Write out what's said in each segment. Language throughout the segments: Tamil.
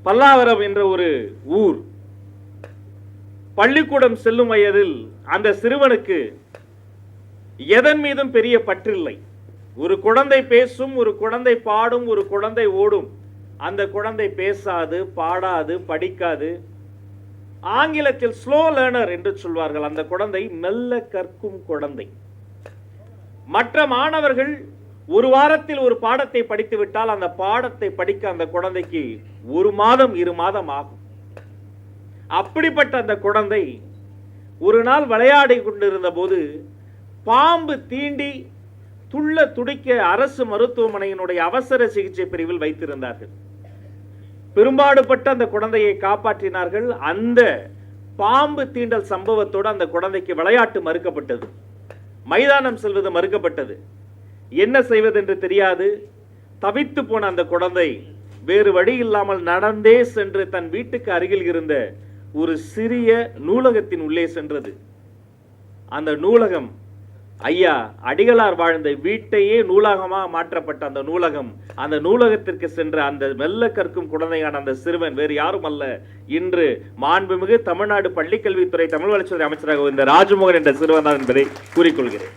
பல்லாவரம் என்ற ஒரு ஊர். பள்ளிக்கூடம் செல்லும் வயதில் அந்த சிறுவனுக்கு எதன் மீதும் பெரிய பற்றில்லை. ஒரு குழந்தை பேசும், ஒரு குழந்தை பாடும், ஒரு குழந்தை ஓடும். அந்த குழந்தை பேசாது, பாடாது, படிக்காது. ஆங்கிலத்தில் ஸ்லோ லேர்னர் என்று சொல்வார்கள். அந்த குழந்தை மெல்ல கற்கும் குழந்தை. மற்ற மாணவர்கள் ஒரு வாரத்தில் ஒரு பாடத்தை படித்து விட்டால் அந்த பாடத்தை படிக்க அந்த குழந்தைக்கு 1 மாதம் 2 மாதம் ஆகும். அப்படிப்பட்ட அந்த குழந்தை ஒரு நாள் விளையாடி கொண்டிருந்த போது பாம்பு தீண்டி துள்ள துடிக்க அரசு மருத்துவமனையினுடைய அவசர சிகிச்சை பிரிவில் வைத்திருந்தார்கள். பெரும்பாடுபட்ட அந்த குழந்தையை காப்பாற்றினார்கள். அந்த பாம்பு தீண்டல் சம்பவத்தோடு அந்த குழந்தைக்கு விளையாட்டு மறுக்கப்பட்டது, மைதானம் செல்வது மறுக்கப்பட்டது. என்ன செய்வதென்று தெரியாது தவித்து போன அந்த குழந்தை வேறு வழி இல்லாமல் நடந்தே சென்று தன் வீட்டுக்கு அருகில் இருந்த ஒரு சிறிய நூலகத்தின் உள்ளே சென்றது. அந்த நூலகம் ஐயா அடிகளார் வாழ்ந்த வீட்டையே நூலகமாக மாற்றப்பட்ட அந்த நூலகம். அந்த நூலகத்திற்கு சென்ற அந்த மெல்ல கற்கும் குழந்தையான அந்த சிறுவன் வேறு யாரும் அல்ல, இன்று மாண்புமிகு தமிழ்நாடு பள்ளிக்கல்வித்துறை தமிழ் வளர்ச்சித்துறை அமைச்சராக இந்த ராஜமோகன் என்ற சிறுவன் தான் என்பதை கூறிக்கொள்கிறேன்.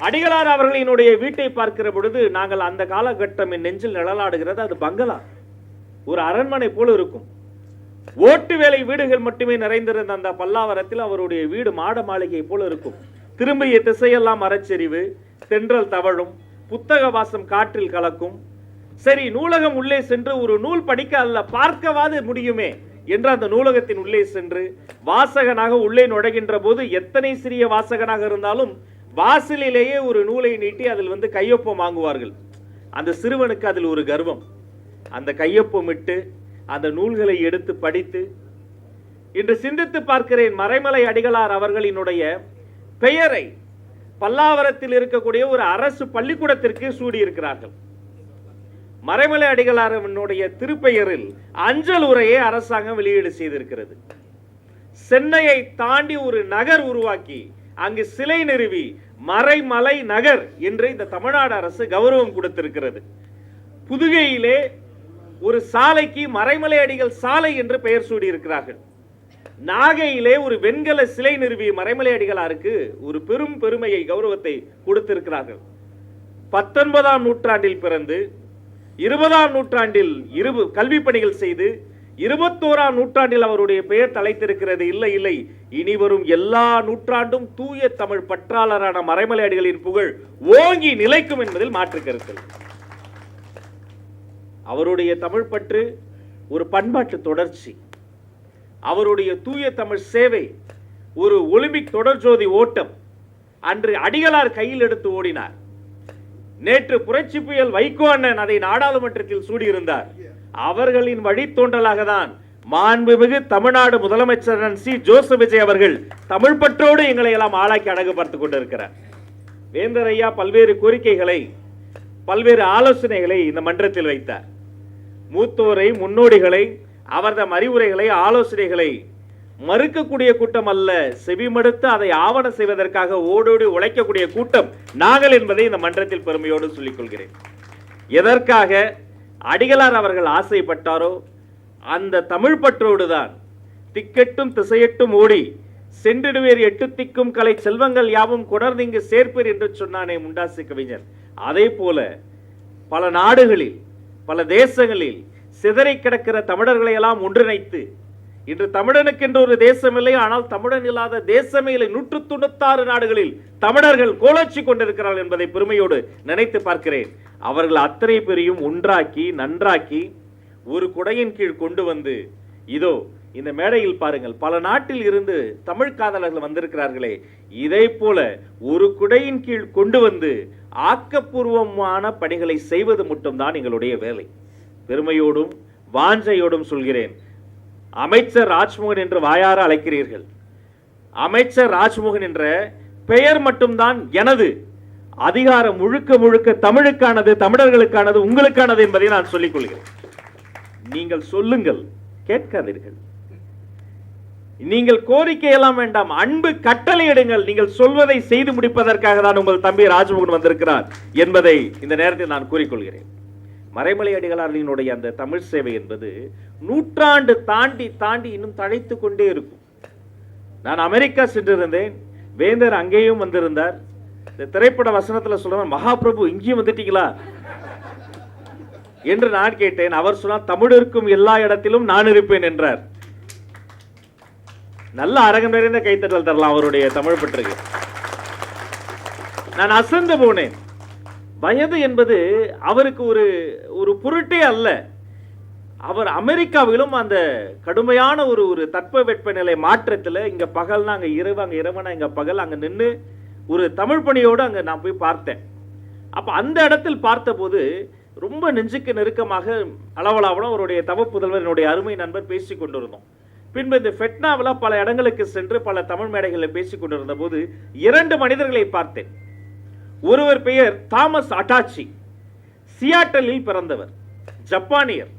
அடிகளார் அவர்களினுடைய வீட்டை பார்க்கிற பொழுது நாங்கள் அந்த காலகட்டம் என் நெஞ்சில் நிழலாடுகிறது. அது பங்களா, ஒரு அரண்மனை போல இருக்கும். ஓட்டு வேலை வீடுகள் மட்டுமே நிறைந்திருந்த அந்த பல்லாவரத்தில் அவருடைய வீடு மாட மாளிகை போல இருக்கும். திரும்பிய திசையெல்லாம் மரச்செறிவு, தென்றல் தவழும், புத்தக வாசம் காற்றில் கலக்கும். சரி, நூலகம் உள்ளே சென்று ஒரு நூல் படிக்க அல்ல பார்க்கவாது முடியுமே என்று அந்த நூலகத்தின் உள்ளே சென்று வாசகனாக உள்ளே நுழைகின்ற போது எத்தனை சிறிய வாசகனாக இருந்தாலும் வாசலிலேயே ஒரு நூலை நீட்டி அதில் கையொப்பம் வாங்குவார்கள். அந்த சிறுவனுக்கு அதில் ஒரு கர்வம். அந்த கையொப்பம் இட்டு அந்த நூல்களை எடுத்து படித்து இன்று சிந்தித்து பார்க்கிறேன். மறைமலை அடிகளார் அவர்களினுடைய பெயரை பல்லாவரத்தில் இருக்கக்கூடிய ஒரு அரசு பள்ளிக்கூடத்திற்கு சூடியிருக்கிறார்கள். மறைமலை அடிகளாரினுடைய திருப்பெயரில் அஞ்சல் உரையை அரசாங்கம் வெளியீடு செய்திருக்கிறது. சென்னையை தாண்டி ஒரு நகர் உருவாக்கி அங்கு சிலை நிறுவி மறைமலை நகர் என்று இந்த தமிழ்நாடு அரசு கௌரவம் கொடுத்திருக்கிறது. புதுகையிலே ஒரு சாலைக்கு மறைமலை அடிகள் சாலை என்று பெயர் சூடி இருக்கிறார்கள். நாகையிலே ஒரு வெண்கல சிலை நிறுவி மறைமலை அடிகளாருக்கு ஒரு பெரும் பெருமையை கௌரவத்தை கொடுத்திருக்கிறார்கள். 19ஆம் நூற்றாண்டில் பிறந்து 20ஆம் நூற்றாண்டில் கல்வி பணிகள் செய்து 21ஆம் நூற்றாண்டில் அவருடைய பெயர் தலைத்திருக்கிறது. இல்லை இல்லை, இனி வரும் எல்லா நூற்றாண்டும் தூய தமிழ் பற்றாளரான மறைமலை அடிகளின் புகழ் ஓங்கி நிலைக்கும் என்பதில் மாற்று கருத்து. அவருடைய தமிழ் பற்று ஒரு பண்பாட்டு தொடர்ச்சி. அவருடைய தூய தமிழ் சேவை ஒரு ஒலிம்பிக் தொடர்ஜோதி ஓட்டம். அன்று அடிகளார் கையில் எடுத்து ஓடினார். நேற்று புரட்சி புயல் வைகோ அண்ணன் அதை நாடாளுமன்றத்தில் சூடியிருந்தார். அவர்களின் வழித்தோன்றலாக தான் மாண்புமிகு தமிழ்நாடு முதலமைச்சர் சி ஜோசப் விஜய் அவர்கள் தமிழ் பற்றோடு எங்களை எல்லாம் ஆளாக்கி அழகு பார்த்துக் கொண்டிருக்கிறார். வேந்தர் ஐயா பல்வேறு கோரிக்கைகளை, பல்வேறு ஆலோசனைகளை இந்த மன்றத்தில் வைத்தார். மூத்தோரை, முன்னோடிகளை, அவர்தம் அறிவுரைகளை, ஆலோசனைகளை மறுக்கக்கூடிய கூட்டம் அல்ல, செவிமடுத்து அதை ஆவண செய்வதற்காக ஓடோடி உழைக்கக்கூடிய கூட்டம் நாங்கள் என்பதை இந்த மன்றத்தில் பெருமையோடு சொல்லிக் கொள்கிறேன். எதற்காக அடிகளார் அவர்கள் ஆசைப்பட்டாரோ அந்த தமிழ் பற்றோடு தான் திக்கெட்டும் திசையெட்டும் ஓடி சென்றிடுவேர் 8 திக்கும் கலை செல்வங்கள் யாவும் கொணர்ந்து இங்கு சேர்ப்பீர் என்று சொன்னானே முண்டாசு கவிஞர். அதே போல பல நாடுகளில், பல தேசங்களில் சிதறி கிடக்கிற தமிழர்களை எல்லாம் ஒன்றிணைத்து இன்று தமிழனுக்கென்று ஒரு தேசம் இல்லை, ஆனால் தமிழன் இல்லாத தேசமே இல்லை. 196 நாடுகளில் தமிழர்கள் கோலோச்சி கொண்டிருக்கிறார்கள் என்பதை பெருமையோடு நினைத்து பார்க்கிறேன். அவர்கள் அத்தனை பேரையும் ஒன்றாக்கி நன்றாக்கி ஒரு குடையின் கீழ் கொண்டு வந்து இதோ இந்த மேடையில் பாருங்கள், பல நாட்டில் இருந்து தமிழ் காதலர்கள் வந்திருக்கிறார்களே, இதை போல ஒரு குடையின் கீழ் கொண்டு வந்து ஆக்கப்பூர்வமான பணிகளை செய்வது மட்டும்தான் எங்களுடைய வேலை. பெருமையோடும் வாஞ்சையோடும் சொல்கிறேன். அமைச்சர் ராஜ்மோகன் என்று வாயார அழைக்கிறீர்கள். அமைச்சர் ராஜ்மோகன் என்ற பெயர் மட்டும்தான் எனது. அதிகாரம் முழுக்க முழுக்க தமிழுக்கானது, தமிழர்களுக்கானது, உங்களுக்கானது என்பதை நான் சொல்லிக் கொள்கிறேன். நீங்கள் சொல்லுங்கள், கேட்காதீர்கள். நீங்கள் கோரிக்கை எல்லாம் வேண்டாம், அன்பு கட்டளையிடுங்கள். நீங்கள் சொல்வதை செய்து முடிப்பதற்காக தான் உங்கள் தம்பி ராஜ்மோகன் வந்திருக்கிறார் என்பதை இந்த நேரத்தில் நான் கூறிக்கொள்கிறேன். மறைமலை அடிகளாரினுடைய அந்த தமிழ் சேவை என்பது நூற்றாண்டு தாண்டி தாண்டி இன்னும் தழைத்து கொண்டே இருக்கும். நான் அமெரிக்கா சென்றிருந்தேன், வேந்தர் அங்கேயும் வந்திருந்தார். இந்த திரைப்பட வசனத்தில் சொல்றேன், மகாபிரபு இங்கேயும் வந்துட்டீங்களா என்று நான் கேட்டேன். அவர் சொன்னார், தமிழ் இருக்கும் எல்லா இடத்திலும் நான் இருப்பேன் என்றார். நல்ல அரங்கம் நிறைந்த கைத்தட்டல் தரலாம் அவருடைய தமிழ் பற்றுக்கு. நான் அசந்து போனேன். வயது என்பது அவருக்கு ஒரு ஒரு பொருட்டே அல்ல. அவர் அமெரிக்காவிலும் அந்த கடுமையான ஒரு தட்பவெப்பநிலை மாற்றத்தில் இங்க பகல்னா அங்க இரவு, அங்க இரவனா இங்க பகல், அங்க நின்று ஒரு தமிழ் பணியோடு அங்க நான் போய் பார்த்தேன். அப்ப அந்த இடத்தில் பார்த்தபோது ரொம்ப நெஞ்சுக்கு நெருக்கமாக அளவலாவலம் அவருடைய தவ புதல்வர் என்னுடைய அருமை நண்பர் பேசி கொண்டிருந்தோம். பின்பு இந்த ஃபெட்னாவில் பல இடங்களுக்கு சென்று பல தமிழ் மேடைகளில் பேசிக் கொண்டிருந்த போது 2 மனிதர்களை பார்த்தேன். ஒருவர் பெயர் தாமஸ் அட்டாச்சி, சியாட்டலில் பிறந்தவர், ஜப்பானியர்.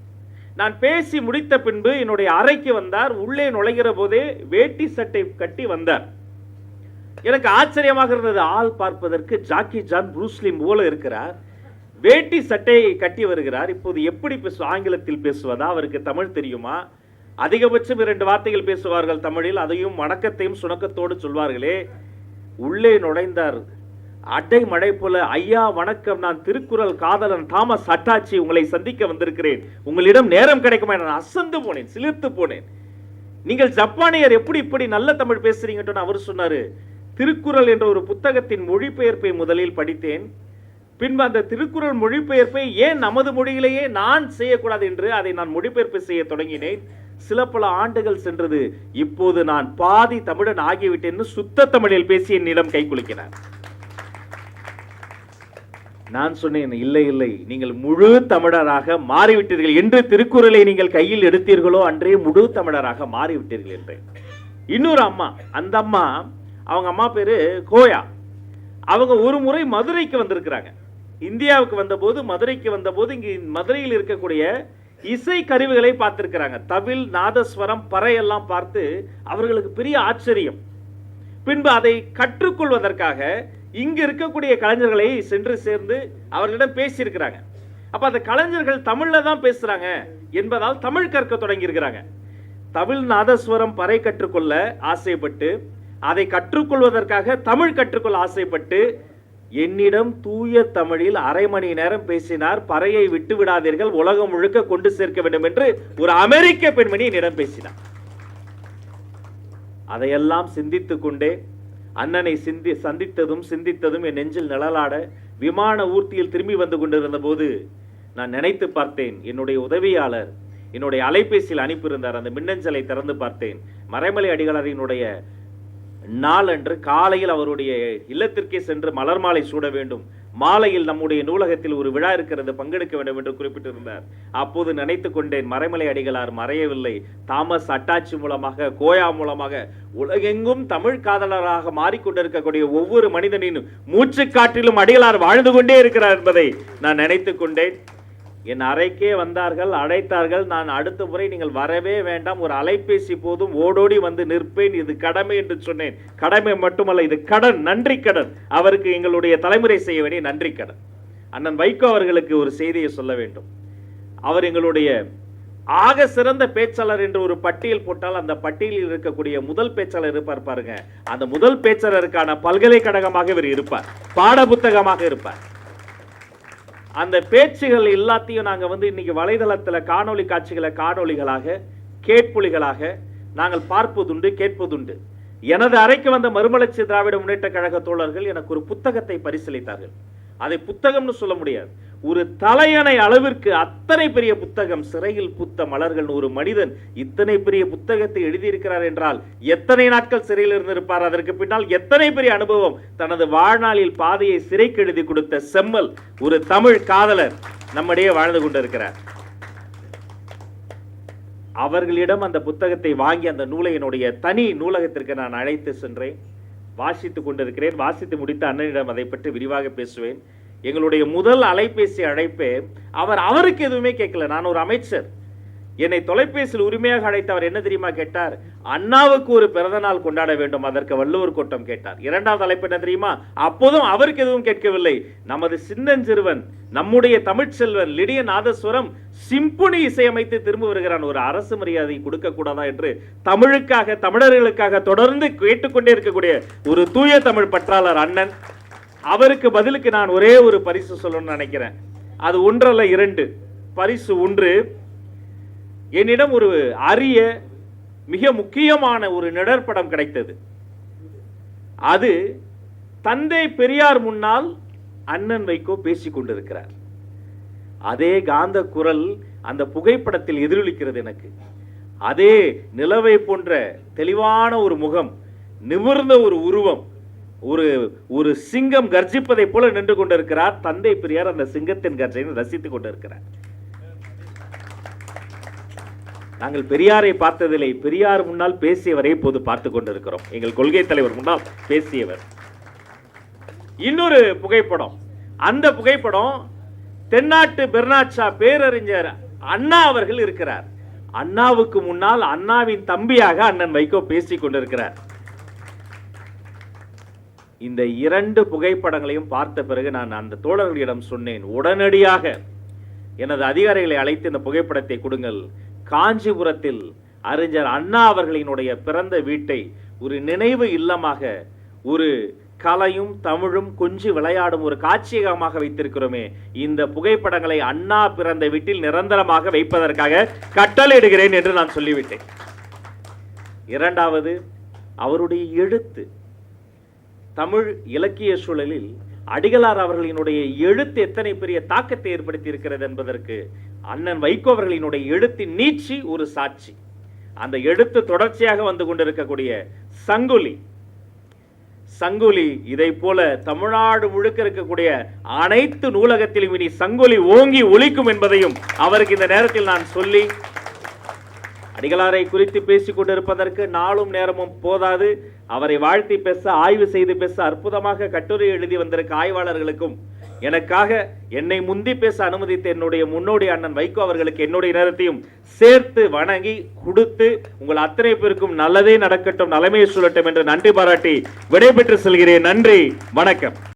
நான் பேசி முடித்த பின்பு என்னுடைய அறைக்கு வந்தார். உள்ளே நுழைகிற போதே வேட்டி சட்டை கட்டி வந்தார். எனக்கு ஆச்சரியமாக இருந்தது. ஆள் பார்ப்பதற்கு ஜாக்கி ஜான், ப்ரூஸ்லி போல இருக்கிறார். வேட்டி சட்டையை கட்டி வருகிறார். இப்போது எப்படி ஆங்கிலத்தில் பேசுவதா? அவருக்கு தமிழ் தெரியுமா? அதிகபட்சம் 2 வார்த்தைகள் பேசுவார்கள் தமிழில், அதையும் வணக்கத்தையும் சுணக்கத்தோடு சொல்வார்களே. உள்ளே நுழைந்தார். அடை மழை போல, ஐயா வணக்கம், நான் திருக்குறள் காதலன் தாமஸ் அட்டாச்சி, உங்களை சந்திக்க வந்திருக்கிறேன், உங்களிடம் நேரம் கிடைக்குமா? நான் அசந்து போனேன், சிலிர்த்து போனேன். நீங்கள் ஜப்பானியர், எப்படி இப்படி நல்ல தமிழ் பேசுறீங்கன்னு அவர் சொன்னாரு. திருக்குறள் என்ற ஒரு புத்தகத்தின் மொழிபெயர்ப்பை முதலில் படித்தேன். பின்பு அந்த திருக்குறள் மொழிபெயர்ப்பை ஏன் நமது மொழியிலேயே நான் செய்யக்கூடாது என்று அதை நான் மொழிபெயர்ப்பு செய்ய தொடங்கினேன். சில பல ஆண்டுகள் சென்றது. இப்போது நான் பாதி தமிழன் ஆகிவிட்டேன். சுத்த தமிழில் பேசி என்னிடம் கை குலுக்கினார். நான் சொன்னேன், இல்லை இல்லை, நீங்கள் முழு தமிழராக மாறிவிட்டீர்கள். என்று திருக்குறளை நீங்கள் கையில் எடுத்தீர்களோ அன்றே முழு தமிழராக மாறிவிட்டீர்கள் என்றேன். இன்னொரு அம்மா, அந்த அம்மா, அவங்க அம்மா பேரு கோயா. அவங்க ஒரு முறை மதுரைக்கு வந்திருக்கிறாங்க. இந்தியாவுக்கு வந்தபோது, மதுரைக்கு வந்தபோது இங்கு மதுரையில் இருக்கக்கூடிய இசை கருவிகளை பார்த்திருக்கிறாங்க. தவில், நாதஸ்வரம், பறையெல்லாம் பார்த்து அவர்களுக்கு பெரிய ஆச்சரியம். பின்பு அதை கற்றுக்கொள்வதற்காக இங்கு இருக்கக்கூடிய கலைஞர்களை சென்று சேர்ந்து அவர்களிடம் பேசியிருக்கிறாங்க. அப்ப அந்த கலைஞர்கள் தமிழ்ல தான் பேசுறாங்க என்பதால் தமிழ் கற்க தொடங்கி இருக்கிறாங்க. தவில், நாதஸ்வரம், பறை கற்றுக்கொள்ள ஆசைப்பட்டு, அதை கற்றுக்கொள்வதற்காக தமிழ் கற்றுக்கொள்ள ஆசைப்பட்டு என்னிடம் தூய தமிழில் அரை மணி நேரம் பேசினார். பறையை விட்டு விடாதீர்கள், உலகம் முழுக்க கொண்டு சேர்க்க வேண்டும் என்று ஒரு அமெரிக்க பெண்மணி என்னிடம் பேசினார். அதையெல்லாம் சிந்தித்துக் கொண்டே அண்ணனை சிந்தித்ததும் என் நெஞ்சில் நிழலாட விமான ஊர்த்தியில் திரும்பி வந்து கொண்டிருந்த போது நான் நினைத்து பார்த்தேன். என்னுடைய உதவியாளர் என்னுடைய அலைபேசியில் அனுப்பியிருந்தார். அந்த மின்னஞ்சலை திறந்து பார்த்தேன். மறைமலை அடிகளாரினுடைய நாளன்று காலையில் அவருடைய இல்லத்திற்கே சென்று மலர் மாலை சூட வேண்டும், மாலையில் நம்முடைய நூலகத்தில் ஒரு விழா இருக்கிறது, பங்கெடுக்க வேண்டும் என்று குறிப்பிட்டிருந்தார். அப்போது நினைத்து கொண்டேன், மறைமலை அடிகளார் மறையவில்லை. தாமஸ் அட்டாச்சி மூலமாக, கோயா மூலமாக உலகெங்கும் தமிழ் காதலராக மாறிக்கொண்டிருக்கக்கூடிய ஒவ்வொரு மனிதனின் மூச்சு காற்றிலும் அடிகளார் வாழ்ந்து கொண்டே இருக்கிறார் என்பதை நான் நினைத்து கொண்டேன். என் அறைக்கே வந்தார்கள், அழைத்தார்கள். நான் அடுத்த முறை நீங்கள் வரவே வேண்டாம், ஒரு அலைபேசி போதும், ஓடோடி வந்து நிற்பேன், இது கடமை என்று சொன்னேன். கடமை மட்டுமல்ல, இது கடன், நன்றி கடன். அவருக்கு எங்களுடைய தலைமுறை செய்ய வேண்டிய நன்றி கடன். அண்ணன் வைகோ அவர்களுக்கு ஒரு செய்தியை சொல்ல வேண்டும். அவர் எங்களுடைய ஆக சிறந்த பேச்சாளர் என்று ஒரு பட்டியல் போட்டால் அந்த பட்டியலில் இருக்கக்கூடிய முதல் பேச்சாளர் இருப்பார் பாருங்க. அந்த முதல் பேச்சாளருக்கான பல்கலைக்கழகமாக இவர் இருப்பார், பாட புத்தகமாக இருப்பார். அந்த பேச்சுகள் எல்லாத்தையும் நாங்கள் இன்னைக்கு வலைதளத்தில் காணொலி காட்சிகளை காணொலிகளாக, கேட்பொலிகளாக நாங்கள் பார்ப்பதுண்டு, கேட்பதுண்டு. எனது அறைக்கு வந்த மறுமலர்ச்சி திராவிட முன்னேற்ற கழக தோழர்கள் எனக்கு ஒரு புத்தகத்தை பரிசீலித்தார்கள். அதை புத்தகம்னு சொல்ல முடியாது, ஒரு தலையணை அளவிற்கு அத்தனை பெரிய புத்தகம். சிறையில் பூத்த மலர்கள். ஒரு மனிதன் இத்தனை பெரிய புத்தகத்தை எழுதியிருக்கிறார் என்றால் எத்தனை நாட்கள் சிறையில் இருந்திருப்பார், அதற்கு பின்னால் எத்தனை பெரிய அனுபவம். தனது வாழ்நாளில் பாதையை சிறைக்கு எழுதி கொடுத்த செம்மல் ஒரு தமிழ் காதலர் நம்மிடையே வாழ்ந்து கொண்டிருக்கிறார். அவர்களிடம் அந்த புத்தகத்தை வாங்கி அந்த நூலை என்னுடைய தனி நூலகத்திற்கு நான் அழைத்து சென்றேன். வாசித்துக் கொண்டிருக்கிறேன். வாசித்து முடித்த அண்ணனிடம் அதை பற்றி விரிவாக பேசுவேன். எங்களுடைய முதல் அலைபேசி அழைப்பே அவருக்கு எதுவுமே கேட்கல. நான் ஒரு அமைச்சர், என்னை தொலைபேசியில் உரிமையாக அழைத்து அவர் என்ன தெரியுமா கேட்டார்? அண்ணாவுக்கு ஒரு பிறந்த நாள் கொண்டாட வேண்டும், அதற்கு வள்ளுவர் கோட்டம் கேட்டார். இரண்டாவது தலைப்பு என்ன தெரியுமா? அப்போதும் அவருக்கு எதுவும் கேட்கவில்லை. நமது சின்னஞ்சிறுவன், நம்முடைய தமிழ்ச்செல்வன் லிடிய நாதஸ்வரம் சிம்பொனி இசையமைத்து திரும்ப வருகிறான், ஒரு அரசு மரியாதை கொடுக்க கூடாதா என்று தமிழுக்காக, தமிழர்களுக்காக தொடர்ந்து கேட்டுக்கொண்டே இருக்கக்கூடிய ஒரு தூய தமிழ் பற்றாளர் அண்ணன். அவருக்கு பதிலுக்கு நான் ஒரே ஒரு பரிசு சொல்லணும்னு நினைக்கிறேன். அது ஒன்றல்ல, 2. பரிசு 1, என்னிடம் ஒரு அரிய மிக முக்கியமான ஒரு நிழற்படம் கிடைத்தது. அது தந்தை பெரியார் முன்னால் அண்ணன் வைகோ பேசிக் கொண்டிருக்கிறார். அதே காந்த குரல் அந்த புகைப்படத்தில் எதிரொலிக்கிறது எனக்கு. அதே நிலவை போன்ற தெளிவான ஒரு முகம், நிமிர்ந்த ஒரு உருவம், ஒரு சிங்கம் கர்ஜிப்பதை போல நின்று கொண்டிருக்கிறார். தந்தை பெரியார் அந்த சிங்கத்தின் கர்ஜனை ரசித்துக் கொண்டிருக்கிறார். நாங்கள் பெரியாரை பார்த்ததில்லை, பெரியார் முன்னால் பேசியவரை இப்போது பார்த்துக் கொண்டிருக்கிறோம். எங்கள் கொள்கை தலைவர் முன்னால் பேசியவர். இன்னொரு புகைப்படம், அந்த புகைப்படம் தென்னாட்டு பெர்னாட்சா பேரறிஞர் அண்ணா அவர்கள் இருக்கிறார். அண்ணாவுக்கு முன்னால் அண்ணாவின் தம்பியாக அண்ணன் வைகோ பேசிக் கொண்டிருக்கிறார். இந்த 2 புகைப்படங்களையும் பார்த்த பிறகு நான் அந்த தோழர்களிடம் சொன்னேன், உடனடியாக எனது அதிகாரிகளை அழைத்து இந்த புகைப்படத்தை கொடுங்கள். காஞ்சிபுரத்தில் அறிஞர் அண்ணா அவர்களினுடைய பிறந்த வீட்டை ஒரு நினைவு இல்லமாக, ஒரு கலையும் தமிழும் கொஞ்சி விளையாடும் ஒரு காட்சியகமாக வைத்திருக்கிறோமே, இந்த புகைப்படங்களை அண்ணா பிறந்த வீட்டில் நிரந்தரமாக வைப்பதற்காக கட்டளையிடுகிறேன் என்று நான் சொல்லிவிட்டேன். இரண்டாவது, அவருடைய எழுத்து. தமிழ் இலக்கிய சூழலில் அடிகளார் அவர்களினுடைய எழுத்து எத்தனை பெரிய தாக்கத்தை ஏற்படுத்தி இருக்கிறது என்பதற்கு அண்ணன் வைகோ அவர்களினுடைய எழுத்தின் நீட்சி ஒரு சாட்சி. அந்த எழுத்து தொடர்ச்சியாக வந்து கொண்டிருக்கக்கூடிய சங்கொலி இதை போல தமிழ்நாடு முழுக்க இருக்கக்கூடிய அனைத்து நூலகத்திலும் இனி சங்கொலி ஓங்கி ஒலிக்கும் என்பதையும் அவருக்கு இந்த நேரத்தில் நான் சொல்லி, அடிகளாரை குறித்து பேசிக் கொண்டிருப்பதற்கு நாளும் நேரமும் போதாது. அவரை வாழ்த்தி பேச, ஆய்வு செய்து பேச, அற்புதமாக கட்டுரை எழுதி வந்திருக்க ஆய்வாளர்களுக்கும், எனக்காக என்னை முந்தி பேச அனுமதித்த என்னுடைய முன்னோடி அண்ணன் வைகோ அவர்களுக்கு என்னுடைய நேரத்தையும் சேர்த்து வணங்கி கொடுத்து, உங்கள் அத்தனை பேருக்கும் நல்லதே நடக்கட்டும், நலமே சொல்லட்டும் என்று நன்றி பாராட்டி விடைபெற்று செல்கிறேன். நன்றி, வணக்கம்.